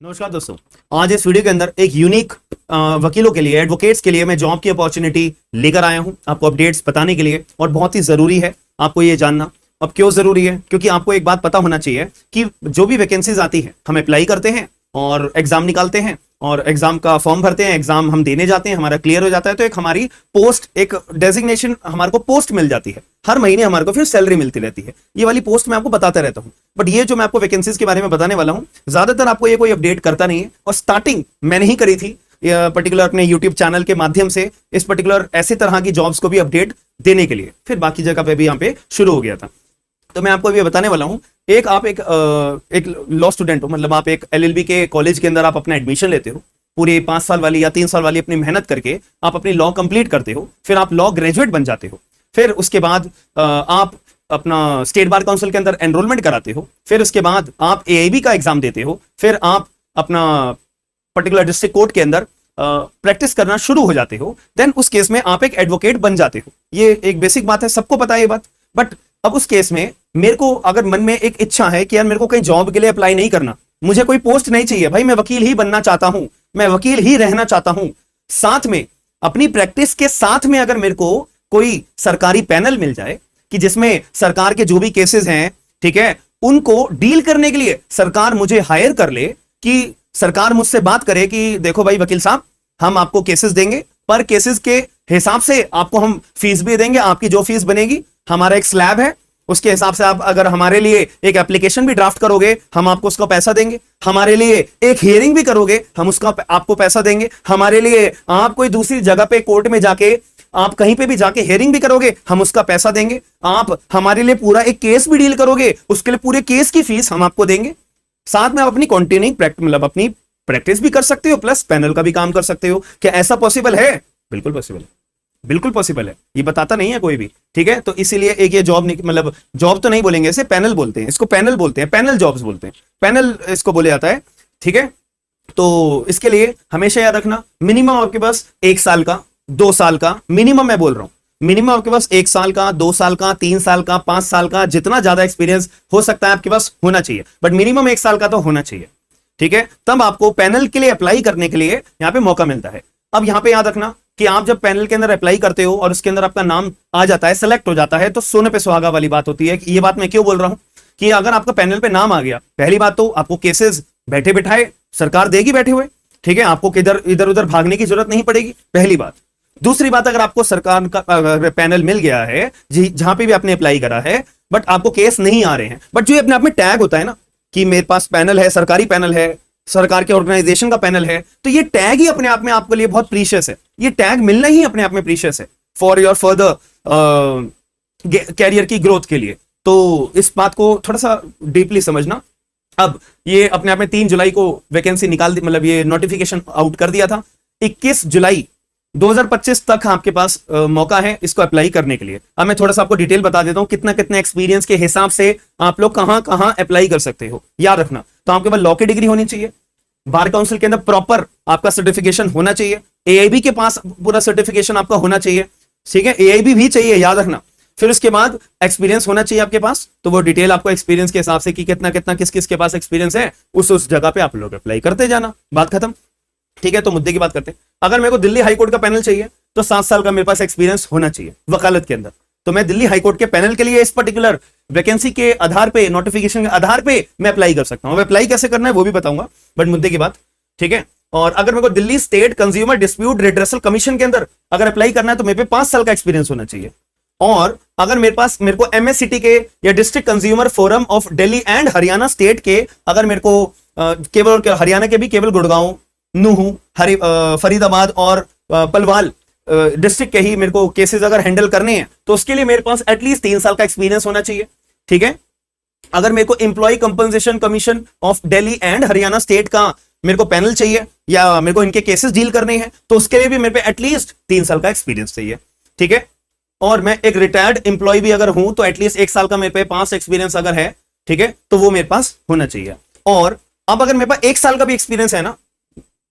नमस्कार दोस्तों। आज इस वीडियो के अंदर एक यूनिक वकीलों के लिए, एडवोकेट्स के लिए मैं जॉब की अपॉर्चुनिटी लेकर आया हूं आपको अपडेट्स बताने के लिए। और बहुत ही जरूरी है आपको ये जानना। अब क्यों जरूरी है? क्योंकि आपको एक बात पता होना चाहिए कि जो भी वैकेंसीज आती है हम अप्लाई करते हैं और एग्जाम निकालते हैं और एग्जाम का फॉर्म भरते हैं, एग्जाम हम देने जाते हैं, हमारा क्लियर हो जाता है तो एक हमारी पोस्ट, एक डेजिग्नेशन हमारे को पोस्ट मिल जाती है। हर महीने हमारे को फिर सैलरी मिलती रहती है। ये वाली पोस्ट मैं आपको बताता रहता हूं। बट ये जो मैं आपको वैकेंसीज के बारे में बताने वाला हूं, ज्यादातर आपको ये कोई अपडेट करता नहीं है। और स्टार्टिंग मैंने ही करी थी पर्टिकुलर अपने यूट्यूब चैनल के माध्यम से, इस पर्टिकुलर ऐसे तरह की जॉब्स को भी अपडेट देने के लिए। फिर बाकी जगह पे भी यहाँ पे शुरू हो गया था। तो मैं आपको अभी बताने वाला हूं। आप एक लॉ स्टूडेंट हो, मतलब आप एक एलएलबी के कॉलेज के अंदर आप अपना एडमिशन लेते हो। पूरे 5 साल वाली या 3 साल वाली अपनी मेहनत करके आप अपनी लॉ कंप्लीट करते हो। फिर आप लॉ ग्रेजुएट बन जाते हो। फिर उसके बाद आप अपना स्टेट बार काउंसिल के अंदर एनरोलमेंट कराते हो। फिर उसके बाद आप एआईबी का एग्जाम देते हो। फिर आप अपना पर्टिकुलर डिस्ट्रिक्ट कोर्ट के अंदर प्रैक्टिस करना शुरू हो जाते हो। देन उस केस में आप एक एडवोकेट बन जाते हो। ये एक बेसिक बात है, सबको पता है ये बात। बट अब उस केस में मेरे को अगर मन में एक इच्छा है कि यार मेरे को कहीं जॉब के लिए अप्लाई नहीं करना, मुझे कोई पोस्ट नहीं चाहिए भाई, मैं वकील ही बनना चाहता हूं, मैं वकील ही रहना चाहता हूं। साथ में अपनी प्रैक्टिस के साथ में अगर मेरे को कोई सरकारी पैनल मिल जाए कि जिसमें सरकार के जो भी केसेस हैं, ठीक है, उनको डील करने के लिए सरकार मुझे हायर कर ले, कि सरकार मुझसे बात करे कि देखो भाई वकील साहब, हम आपको केसेस देंगे, पर केसेस के हिसाब से आपको हम फीस भी देंगे। आपकी जो फीस बनेगी, हमारा एक स्लैब है, उसके हिसाब से आप अगर हमारे लिए एक एप्लीकेशन भी ड्राफ्ट करोगे, हम आपको उसका पैसा देंगे। हमारे लिए एक हियरिंग भी करोगे, हम उसका आपको पैसा देंगे। हमारे लिए आप कोई दूसरी जगह पे कोर्ट में जाके, आप कहीं पे भी जाके हियरिंग भी करोगे, हम उसका पैसा देंगे। आप हमारे लिए पूरा एक केस भी डील करोगे, उसके लिए पूरे केस की फीस हम आपको देंगे। साथ में आप अपनी कंटिन्यूइंग प्रैक्टिस, मतलब अपनी प्रैक्टिस भी कर सकते हो, प्लस पैनल का भी काम कर सकते हो। क्या ऐसा पॉसिबल है? बिल्कुल पॉसिबल है, बिल्कुल पॉसिबल है। ये बताता नहीं है कोई भी, ठीक है। तो इसीलिए एक ये जॉब, मतलब जॉब तो नहीं बोलेंगे, इसे पैनल बोलते हैं, इसको पैनल बोलते हैं, पैनल जॉब्स बोलते हैं, पैनल इसको बोले जाता है, ठीक है। तो इसके लिए हमेशा याद रखना, मिनिमम आपके पास 1 साल का, 2 साल का, मिनिमम मैं बोल रहा हूं, मिनिमम आपके पास 1 साल का, 2 साल का, 3 साल का, 5 साल का, जितना ज्यादा एक्सपीरियंस हो सकता है आपके पास होना चाहिए। बट मिनिमम 1 साल का तो होना चाहिए, ठीक है। तब आपको पैनल के लिए अप्लाई करने के लिए यहां पे मौका मिलता है। अब यहां पे याद रखना कि आप जब पैनल के अंदर अप्लाई करते हो और उसके अंदर आपका नाम आ जाता है, सेलेक्ट हो जाता है, तो सोने पे सुहागा वाली बात होती है। ये बात मैं क्यों बोल रहा हूं कि अगर आपका पैनल पे नाम आ गया, पहली बात तो आपको केसेस बैठे बिठाए सरकार देगी बैठे हुए, ठीक है। आपको किधर इधर उधर भागने की जरूरत नहीं पड़ेगी, पहली बात। दूसरी बात, अगर आपको सरकार का पैनल मिल गया है जहां पे भी आपने अप्लाई करा है, बट आपको केस नहीं आ रहे हैं, बट जो अपने आप में टैग होता है ना कि मेरे पास पैनल है, सरकारी पैनल है, सरकार के ऑर्गेनाइजेशन का पैनल है, तो ये टैग ही अपने आप में आपके लिए बहुत प्रीशियस है। ये टैग मिलना ही अपने आप में प्रीशियस है फॉर योर फर्दर कैरियर की ग्रोथ के लिए। तो इस बात को थोड़ा सा डीपली समझना। अब ये अपने आप में 3 जुलाई को वैकेंसी निकाल दी, मतलब ये नोटिफिकेशन आउट कर दिया था। 21 जुलाई 2025 तक आपके पास मौका है इसको अप्लाई करने के लिए। अब मैं थोड़ा सा आपको डिटेल बता देता हूं, कितना कितना एक्सपीरियंस के हिसाब से आप लोग कहां कहां अप्लाई कर सकते हो। याद रखना, तो आपके पास लॉ की डिग्री होनी चाहिए, बार काउंसिल के अंदर प्रॉपर आपका सर्टिफिकेशन होना चाहिए, एआईबी के पास पूरा सर्टिफिकेशन आपका होना चाहिए, ठीक है, एआईबी भी चाहिए, याद रखना। फिर उसके बाद एक्सपीरियंस होना चाहिए आपके पास, तो वो डिटेल आपको एक्सपीरियंस के हिसाब से कि कितना कितना किस किस के पास एक्सपीरियंस है, उस जगह पे आप लोग अप्लाई करते जाना, बात खत्म, ठीक है। तो मुद्दे की बात करते हैं। अगर मेरे को दिल्ली हाईकोर्ट का पैनल चाहिए तो 7 साल का मेरे पास एक्सपीरियंस होना चाहिए वकालत के अंदर। तो मैं दिल्ली हाईकोर्ट के पैनल के लिए इस पर्टिकुलर वैकेंसी के आधार पे, नोटिफिकेशन के आधार पे मैं अप्लाई कर सकता हूं। अप्लाई कैसे करना है वो भी बताऊंगा, बट मुद्दे की बात, ठीक है। और अगर मेरे को Delhi state consumer dispute redressal commission के अंदर अगर अप्लाई करना है तो मेरे पे 5 साल का एक्सपीरियंस होना चाहिए। और अगर मेरे को एमएससीटी के या district consumer forum of Delhi and Haryana state के, अगर मेरे को केवल हरियाणा के भी केवल गुड़गांव, नूहू, फरीदाबाद और पलवाल डिस्ट्रिक्ट के ही मेरे को केसेस अगर हैंडल करने हैं, तो उसके लिए मेरे पास एटलीस्ट 3 साल का एक्सपीरियंस होना चाहिए, ठीक है। अगर मेरे को employee compensation commission of Delhi and Haryana state का मेरे को पैनल चाहिए या मेरे को इनके केसेस डील करने हैं, तो उसके लिए भी मेरे पे एटलीस्ट 3 साल का एक्सपीरियंस चाहिए, ठीक है। और मैं एक रिटायर्ड एम्प्लॉय भी अगर हूं तो एटलीस्ट 1 साल का मेरे पे पास एक्सपीरियंस अगर है, ठीक है, तो वो मेरे पास होना चाहिए। और अब अगर मेरे पास 1 साल का भी एक्सपीरियंस है ना,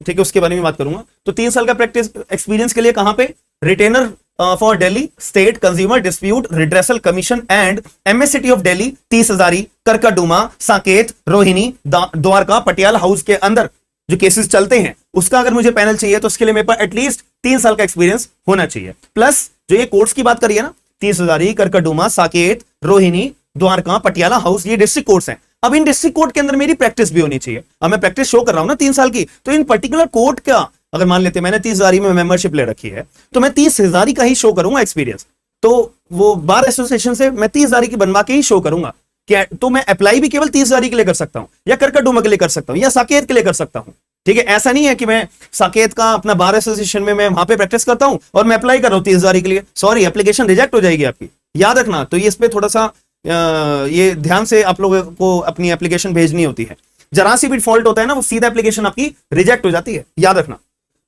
ठीक है, उसके बारे में बात करूंगा, तो 3 साल का प्रैक्टिस एक्सपीरियंस के लिए कहां पे retainer for Delhi state consumer dispute redressal commission and MS city of Delhi 30 Hazari, Karkardooma, Saket, Rohini, Dwarka, Patiala house के अंदर जो केसेस चलते हैं उसका अगर मुझे पैनल चाहिए तो उसके लिए मेरे पास एटलीस्ट 3 साल का एक्सपीरियंस होना चाहिए। प्लस जो ये कोर्ट्स की बात करिए ना, 30 हजारी, करकटडुमा, साकेत, रोहिणी, द्वारका, पटियाला हाउस, ये डिस्ट्रिक्ट कोर्ट्स हैं। अब इन डिस्ट्रिक्ट कोर्ट के अंदर मेरी प्रैक्टिस भी होनी चाहिए। अब मैं प्रैक्टिस शो कर रहा हूं ना 3 साल की, तो इन पर्टिकुलर कोर्ट का अगर मान लेते मैंने 30 हजारी में मेंबरशिप ले रखी है तो मैं 30 हजारी का ही शो करूंगा एक्सपीरियंस। तो वो बार एसोसिएशन से मैं 30 हजारी की बनवा के ही शो करूंगा। क्या तो मैं अप्लाई भी केवल 30 हजारी के लिए कर सकता हूं, या करकटडुमा के लिए कर सकता हूं, या साकेत के लिए कर सकता हूं। ठीक है, ऐसा नहीं है कि मैं साकेत का अपना बार एसोसिएशन में मैं वहां पे प्रैक्टिस करता हूं और मैं अप्लाई कर रहा हूं 30 हजारी के लिए। सॉरी, एप्लीकेशन रिजेक्ट हो जाएगी आपकी, याद रखना। तो ये इस पे थोड़ा सा ये ध्यान से आप लोगों को अपनी एप्लीकेशन भेजनी होती है। जरा सी भी फॉल्ट होता है ना, वो सीधा एप्लीकेशन आपकी रिजेक्ट हो जाती है, याद रखना।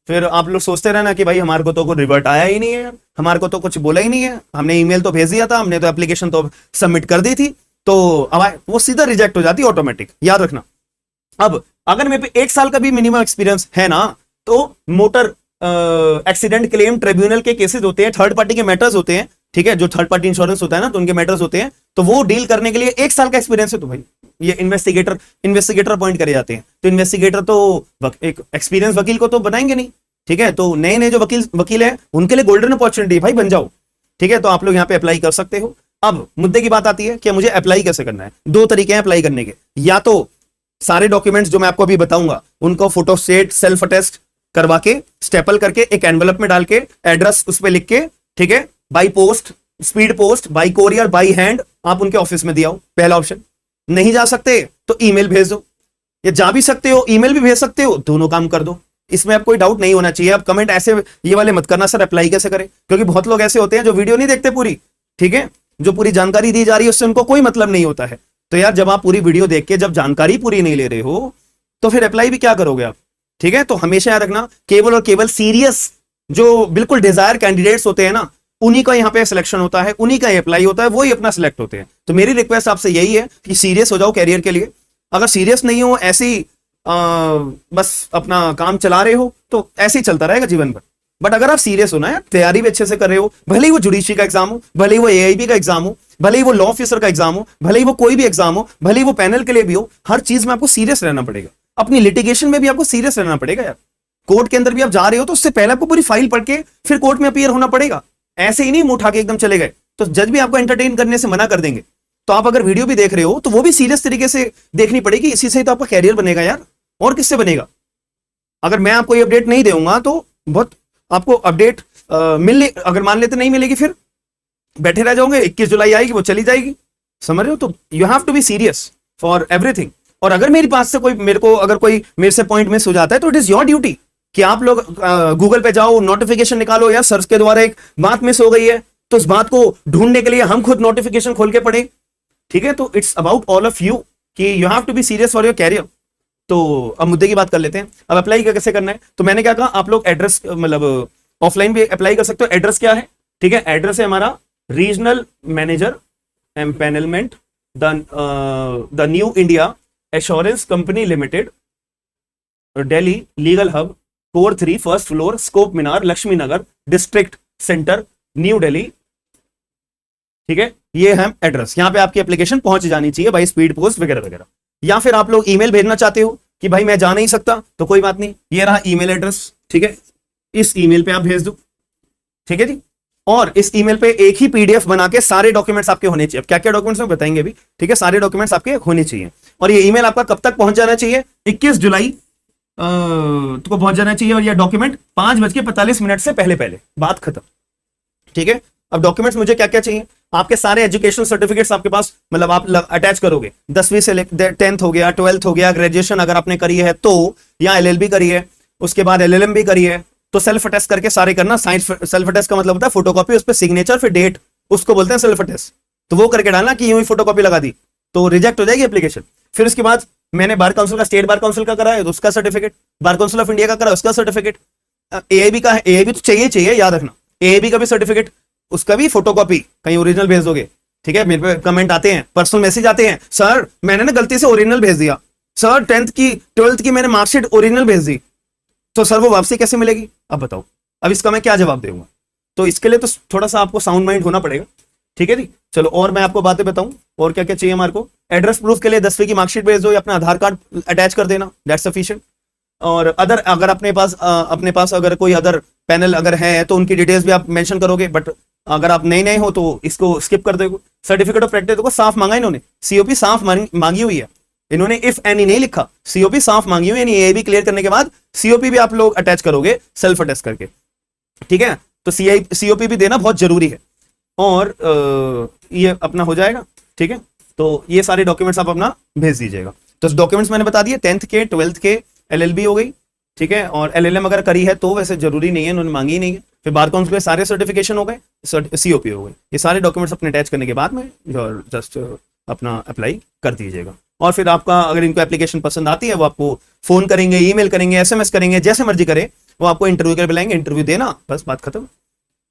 फिर आप लोग सोचते रहना कि भाई हमारे को तो कोई रिवर्ट आया ही नहीं है, हमारे को तो कुछ बोला ही नहीं है, हमने ईमेल तो भेज दिया था, हमने तो एप्लीकेशन तो सबमिट कर दी थी, तो अब वो सीधा रिजेक्ट हो जाती है ऑटोमेटिक, याद रखना। अब अगर मेरे पे 1 साल का भी मिनिमम एक्सपीरियंस है ना, तो मोटर एक्सीडेंट क्लेम ट्रिब्यूनल के केसेस होते हैं, थर्ड पार्टी के मैटर्स होते हैं, ठीक है, जो थर्ड पार्टी इंश्योरेंस होता है ना, तो उनके मैटर्स होते हैं, तो वो डील करने के लिए 1 साल का एक्सपीरियंस है। तो भाई ये इन्वेस्टिगेटर अपॉइंट करे जाते हैं, तो इन्वेस्टिगेटर तो एक एक्सपीरियंस वकील को तो बनाएंगे नहीं। ठीक है, तो नए नए जो वकील है उनके लिए गोल्डन अपॉर्चुनिटी है, भाई बन जाओ। ठीक है, तो आप लोग यहाँ पे अप्लाई कर सकते हो। अब मुद्दे की बात आती है कि मुझे अप्लाई कैसे करना है। 2 तरीके हैं अप्लाई करने के, या तो सारे डॉक्यूमेंट्स जो मैं आपको अभी बताऊंगा उनको फोटो स्टेट सेल्फ अटेस्ट करवा के स्टेपल करके एक एनवेलप में डाल के एड्रेस उस पर लिख के, ठीक है, by post, speed post, by courier, by hand आप उनके ऑफिस में दिया हो, पहला ऑप्शन। नहीं जा सकते तो ईमेल भेज दो, या जा भी सकते हो ईमेल भी भेज सकते हो, दोनों काम कर दो। इसमें आप कोई डाउट नहीं होना चाहिए। आप कमेंट ऐसे ये वाले मत करना सर अप्लाई कैसे करें, क्योंकि बहुत लोग ऐसे होते हैं जो वीडियो नहीं देखते पूरी, ठीक है, जो पूरी जानकारी दी जा रही है उससे उनको कोई मतलब नहीं होता है। तो यार जब आप पूरी वीडियो देख के जब जानकारी पूरी नहीं ले रहे हो तो फिर अप्लाई भी क्या करोगे आप। ठीक है, तो हमेशा याद रखना केवल और केवल सीरियस जो बिल्कुल डिजायर कैंडिडेट्स होते हैं ना, उन्हीं का यहाँ पे सिलेक्शन होता है, उन्हीं का अप्लाई होता है, वही अपना सिलेक्ट होते हैं। तो मेरी रिक्वेस्ट आपसे यही है कि सीरियस हो जाओ कैरियर के लिए। अगर सीरियस नहीं हो, ऐसे ही बस अपना काम चला रहे हो तो ऐसे ही चलता रहेगा जीवन भर। बट अगर आप सीरियस हो ना यार, तैयारी भी अच्छे से कर रहे हो, भले ही वो जुडिशरी का एग्जाम हो, भले ही वो एआईबी का एग्जाम हो, भले ही वो लॉ ऑफिसर का एग्जाम हो, भले ही वो कोई भी एग्जाम हो, भले ही वो पैनल के लिए भी हो, हर चीज में आपको सीरियस रहना पड़ेगा। अपनी लिटिगेशन में भी आपको सीरियस रहना पड़ेगा यार। कोर्ट के अंदर भी आप जा रहे हो तो उससे पहले आपको पूरी फाइल पढ़ के फिर कोर्ट में अपीयर होना पड़ेगा। ऐसे ही नहीं मुंह उठा के एकदम चले गए तो जज भी आपको एंटरटेन करने से मना कर देंगे। तो आप अगर वीडियो भी देख रहे हो तो वो भी सीरियस तरीके से देखनी पड़ेगी, इसी से तो आपका कैरियर बनेगा यार, और किससे बनेगा। अगर मैं आपको ये अपडेट नहीं दूंगा तो बहुत आपको अपडेट अगर मान लेते नहीं मिलेगी फिर बैठे रह जाओगे। 21 जुलाई आएगी वो चली जाएगी, समझ रहे हो। तो you have to be serious for everything. और अगर मेरे पास से कोई मेरे से पॉइंट मिस हो जाता है तो इट इज योर ड्यूटी कि आप लोग गूगल पे जाओ, नोटिफिकेशन निकालो, या सर्च के द्वारा एक बात मिस हो गई है तो उस बात को ढूंढने के लिए हम खुद नोटिफिकेशन खोल के पढ़े। ठीक है, तो it's about all of you कि you have to be serious for your career. तो अब मुद्दे की बात कर लेते हैं। अब अप्लाई कैसे करना है, तो मैंने क्या कहा, आप लोग एड्रेस मतलब ऑफलाइन भी अप्लाई कर सकते हो। एड्रेस क्या है, ठीक है, एड्रेस है हमारा regional manager empanelment the new India assurance company limited, Delhi legal hub, core 3 first floor, scope Minar, Lakshmi Nagar, district centre, new Delhi. ठीक है, ये है एड्रेस। यहां पे आपकी एप्लीकेशन पहुंच जानी चाहिए भाई, स्पीड पोस्ट वगैरह वगैरह। या फिर आप लोग ईमेल भेजना चाहते हो कि भाई मैं जा नहीं सकता तो कोई बात नहीं, ये रहा ईमेल एड्रेस। ठीक है, इस ईमेल पे आप भेज दो। ठीक है जी, और इस ईमेल पे एक ही पीडीएफ बना के सारे डॉक्यूमेंट्स आपके होने चाहिए। क्या क्या डॉक्यूमेंट्स में बताएंगे भी, ठीक है, सारे डॉक्यूमेंट्स आपके होने चाहिए। और ये ईमेल आपका कब तक पहुंच जाना चाहिए, 21 जुलाई को पहुंच जाना चाहिए। और ये डॉक्यूमेंट 5:45 से पहले पहले, बात खत्म। ठीक है, अब डॉक्यूमेंट्स मुझे क्या क्या चाहिए, आपके सारे एजुकेशन सर्टिफिकेट्स आपके पास, मतलब आप अटैच करोगे। 10वीं से 10th हो गया, 12th हो गया, ग्रेजुएशन अगर आपने करी है तो, या एलएलबी करी है, उसके बाद एलएलएम भी करी है, तो सेल्फ अटेस्ट करके सारे करना। सेल्फ अटेस्ट का मतलब होता है फोटोकॉपी, उस पर सिग्नेचर, फिर डेट, उसको बोलते हैं सेल्फ अटेस्ट। तो वो करके डालना कि यूं ही फोटोकॉपी लगा दी तो रिजेक्ट हो जाएगी एप्लीकेशन। फिर उसके बाद मैंने बार काउंसिल का, स्टेट बार काउंसिल का करा है तो उसका certificate, bar council of India का करा उसका सर्टिफिकेट, एआईबी का है, एआईबी तो चाहिए, याद रखना, एआईबी का भी सर्टिफिकेट, उसका भी फोटोकॉपी, कहीं ओरिजिनल भेज दोगे। ठीक है, मेरे पे कमेंट आते हैं, पर्सनल मैसेज आते हैं, सर मैंने ना गलती से ओरिजिनल भेज दिया, सर 10th की 12th की मैंने मार्कशीट ओरिजिनल भेज दी, तो सर वो वापसी कैसे मिलेगी, अब बताओ। अब इसका मैं क्या जवाब दूंगा। तो इसके लिए तो थोड़ा सा आपको साउंड माइंड होना पड़ेगा, ठीक है जी। चलो और मैं आपको बातें बताऊं और क्या क्या चाहिए हमारे को। एड्रेस प्रूफ के लिए 10वीं की मार्कशीट भेज दो या अपना आधार कार्ड अटैच कर देना, दैट्स सफिशिएंट। और अदर अगर अपने पास अगर कोई अदर पैनल अगर है तो उनकी डिटेल्स भी आप मेंशन करोगे, बट अगर आप नए हो तो इसको स्किप कर दोगे। सर्टिफिकेट ऑफ प्रैक्टिस को साफ मांगा इन्होंने, सीओपी साफ मांगी हुई है इन्होंने, इफ एनी नहीं लिखा, सीओपी साफ मांगी हुई है। ये भी क्लियर करने के बाद सीओपी भी आप लोग अटैच करोगे सेल्फ अटेस्ट करके, ठीक है। तो सीओपी भी देना बहुत जरूरी है और ये अपना हो जाएगा, ठीक है। तो ये सारे डॉक्यूमेंट्स आप अपना भेज दीजिएगा। तो डॉक्यूमेंट्स मैंने बता दिए, 10th के 12th के, एलएलबी हो गई, ठीक है। और एलएलएम अगर करी है तो वैसे जरूरी नहीं है, उन्होंने मांगी ही नहीं है। फिर बार काउंसिल के सारे सर्टिफिकेशन हो गए, सीओपी हो गई। ये सारे डॉक्यूमेंट्स अपने अटैच करने के बाद में जस्ट अपना अप्लाई कर दीजिएगा। और फिर आपका अगर इनको एप्लीकेशन पसंद आती है वो आपको फोन करेंगे, ईमेल करेंगे, एसएमएस करेंगे, जैसे मर्जी करे, वो आपको इंटरव्यू के लिए बुलाएंगे, इंटरव्यू देना, बस बात खत्म।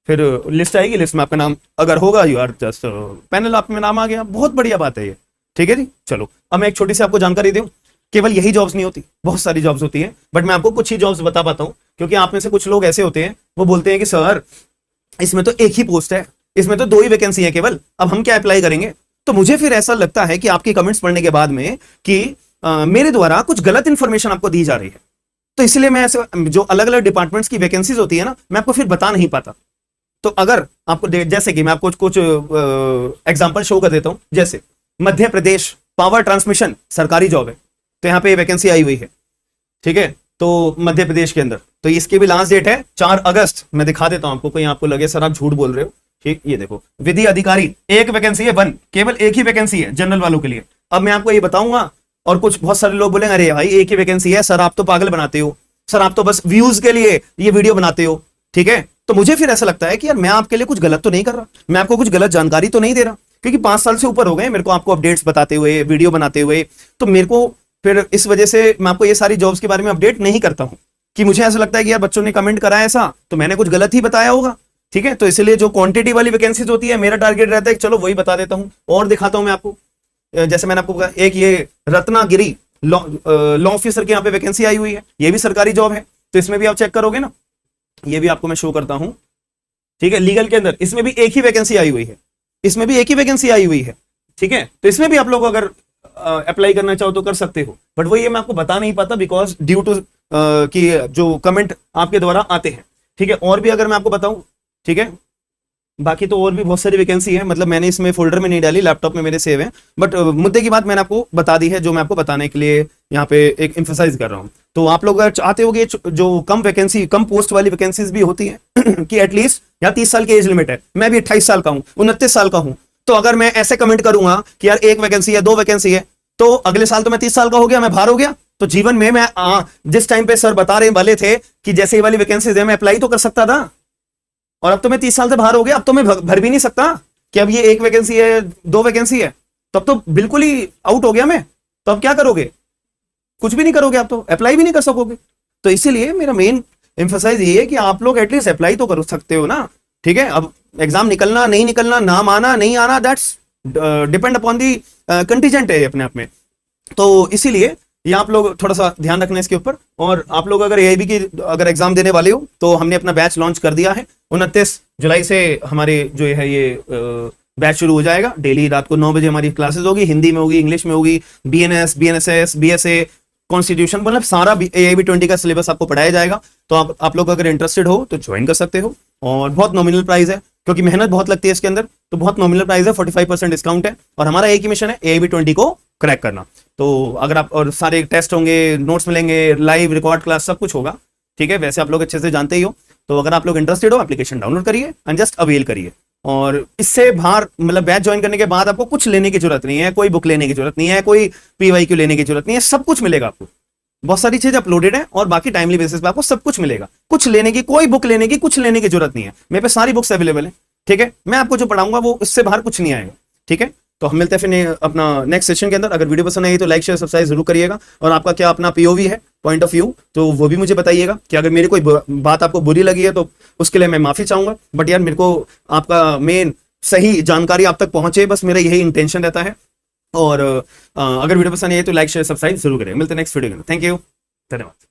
फिर लिस्ट आएगी, लिस्ट में आपका नाम अगर होगा, यू आर जस्ट पैनल, आप में नाम आ गया, बहुत बढ़िया बात है ये, ठीक है जी। चलो अब मैं एक छोटी सी आपको जानकारी दूं, केवल यही जॉब्स नहीं होती, बहुत सारी जॉब्स होती हैं, बट मैं आपको कुछ ही जॉब्स बता पाता हूं, क्योंकि आप में से कुछ लोग ऐसे होते हैं वो बोलते हैं कि सर इसमें तो एक ही पोस्ट है, इसमें तो 2 ही वैकेंसी है केवल, अब हम क्या अप्लाई करेंगे। तो मुझे फिर ऐसा लगता है कि आपके कमेंट्स पढ़ने के बाद में कि मेरे द्वारा कुछ गलत इंफॉर्मेशन आपको दी जा रही है, तो इसलिए मैं ऐसे जो अलग अलग डिपार्टमेंट्स की वैकेंसीज होती है ना, मैं आपको फिर बता नहीं पाता। तो अगर आपको जैसे कि मैं आपको कुछ एग्जांपल शो कर देता हूं, जैसे मध्य प्रदेश पावर ट्रांसमिशन सरकारी जॉब है, तो यहाँ पे वैकेंसी आई हुई है, ठीक है। तो मध्य प्रदेश के अंदर, तो इसकी भी लास्ट डेट है 4 अगस्त। मैं दिखा देता हूं आपको, कोई आपको लगे सर आप झूठ बोल रहे हो, ठीक, ये देखो, विधि अधिकारी, एक वैकेंसी है, 1, केवल एक ही वैकेंसी है जनरल वालों के लिए। अब मैं आपको ये बताऊंगा और कुछ बहुत सारे लोग बोलेंगे अरे भाई एक ही वैकेंसी है सर, आप तो पागल बनाते हो, सर आप तो बस व्यूज के लिए ये वीडियो बनाते हो, ठीक है। तो मुझे फिर ऐसा लगता है कि यार मैं आपके लिए कुछ गलत तो नहीं कर रहा, मैं आपको कुछ गलत जानकारी तो नहीं दे रहा, क्योंकि 5 साल से ऊपर हो गए मेरे को आपको अपडेट्स बताते हुए, वीडियो बनाते हुए। तो मेरे को फिर इस वजह से मैं आपको ये सारी जॉब्स के बारे में अपडेट नहीं करता हूं, कि मुझे ऐसा लगता है कि यार बच्चों ने कमेंट करा ऐसा, तो मैंने कुछ गलत ही बताया होगा, ठीक है। तो इसलिए जो क्वांटिटी वाली वैकेंसीज होती है, मेरा टारगेट रहता है कि चलो वही बता देता हूं और दिखाता हूं मैं आपको। जैसे मैंने आपको कहा, एक ये रत्नागिरी लॉ ऑफिसर के यहाँ पे वैकेंसी आई हुई है, ये भी सरकारी जॉब है, तो इसमें भी आप चेक करोगे ना, ये भी आपको मैं शो करता हूं, ठीक है। लीगल के अंदर इसमें भी एक ही वैकेंसी आई हुई है, इसमें भी एक ही वैकेंसी आई हुई है, ठीक है। तो इसमें भी आप लोग अगर अप्लाई करना चाहो तो कर सकते हो, बट वो ये मैं आपको बता नहीं पाता बिकॉज ड्यू टू कि जो कमेंट आपके द्वारा आते हैं, ठीक है। और भी अगर मैं आपको बताऊं, ठीक है, बाकी तो और भी बहुत सारी वैकेंसी है, मतलब मैंने इसमें फोल्डर में नहीं डाली, लैपटॉप में मेरे सेव है, बट मुद्दे की बात मैंने आपको बता दी है, जो मैं आपको बताने के लिए यहाँ पे एक एम्फसाइज कर रहा हूँ। तो आप लोग अगर चाहते हो जो कम वैकेंसी, कम पोस्ट वाली वैकेंसीज भी होती है कि एटलीस्ट या 30 साल की एज लिमिट है, मैं भी 28 साल का हूँ, 29 साल का हूँ, तो अगर मैं ऐसे कमेंट करूंगा कि यार एक वैकेंसी है, 2 वैकेंसी है, तो अगले साल तो मैं 30 साल का हो गया, मैं बाहर हो गया। तो जीवन में मैं जिस टाइम पे सर बता रहे वाले थे कि जैसे ये वाली वैकेंसीज है मैं अप्लाई तो कर सकता था, और अब तो मैं 30 साल से बाहर हो गया, अब तो मैं भर भी नहीं सकता कि अब ये एक वैकेंसी है, 2 वैकेंसी है, तब तो बिल्कुल ही आउट हो गया मैं। तो अब क्या करोगे, कुछ भी नहीं करोगे, आप तो अप्लाई भी नहीं कर सकोगे। तो इसीलिए मेरा मेन एम्फसाइज ये है कि आप लोग एटलीस्ट अप्लाई तो कर सकते हो ना, ठीक है। अब एग्जाम निकलना नहीं निकलना, नाम आना नहीं आना, that's depend upon the contingent है अपने आप में। तो इसीलिए ये आप लोग थोड़ा सा ध्यान रखना इसके ऊपर। और आप लोग अगर एआईबी की अगर एग्जाम देने वाले हो तो हमने अपना बैच लॉन्च कर दिया है, 29 जुलाई से हमारे जो है ये बैच शुरू हो जाएगा। डेली रात को 9 बजे हमारी क्लासेस होगी, हिंदी में होगी, इंग्लिश में होगी, बीएनएस, बीएनएसएस, बीएसए, कॉन्स्टिट्यूशन, मतलब सारा एआईबी 20 का सिलेबस आपको पढ़ाया जाएगा। तो आप लोग अगर इंटरेस्टेड हो तो ज्वाइन कर सकते हो, और बहुत नॉमिनल प्राइस है क्योंकि मेहनत बहुत लगती है इसके अंदर, तो बहुत नॉमिनल प्राइस है, 45% डिस्काउंट है। और हमारा एक ही मिशन है एआईबी 20 को क्रैक करना। तो अगर आप, और सारे टेस्ट होंगे, नोट्स मिलेंगे, लाइव रिकॉर्ड क्लास सब कुछ होगा, ठीक है। वैसे आप लोग अच्छे से जानते ही हो। तो अगर आप लोग इंटरेस्टेड हो, एप्लीकेशन डाउनलोड करिए एंड जस्ट अवेल करिए। और इससे बाहर, मतलब बैच ज्वाइन करने के बाद आपको कुछ लेने की जरूरत नहीं है, कोई बुक लेने की जरूरत नहीं है, कोई पीवाईक्यू लेने की जरूरत नहीं है, सब कुछ मिलेगा आपको। बहुत सारी चीजें अपलोडेड है और बाकी टाइमली बेसिस पे आपको सब कुछ मिलेगा। कुछ लेने की, कोई बुक लेने की, कुछ लेने की जरूरत नहीं है, मेरे पे सारी बुक्स अवेलेबल है, ठीक है। मैं आपको जो पढ़ाऊंगा वो इससे बाहर कुछ नहीं आएगा, ठीक है। तो हम मिलते हैं फिर अपना नेक्स्ट सेशन के अंदर। अगर वीडियो पसंद आई तो लाइक शेयर सब्सक्राइब जरूर करिएगा। और आपका क्या अपना पीओवी है, पॉइंट ऑफ व्यू, तो वो भी मुझे बताइएगा कि अगर मेरी कोई बात आपको बुरी लगी है तो उसके लिए मैं माफी चाहूंगा। बट यार मेरे को आपका मेन सही जानकारी आप तक पहुंचे, बस मेरा यही इंटेंशन रहता है। और अगर वीडियो पसंद आई तो लाइक शेयर सब्सक्राइब जरूर करें। मिलते हैं नेक्स्ट वीडियो में। थैंक यू, धन्यवाद।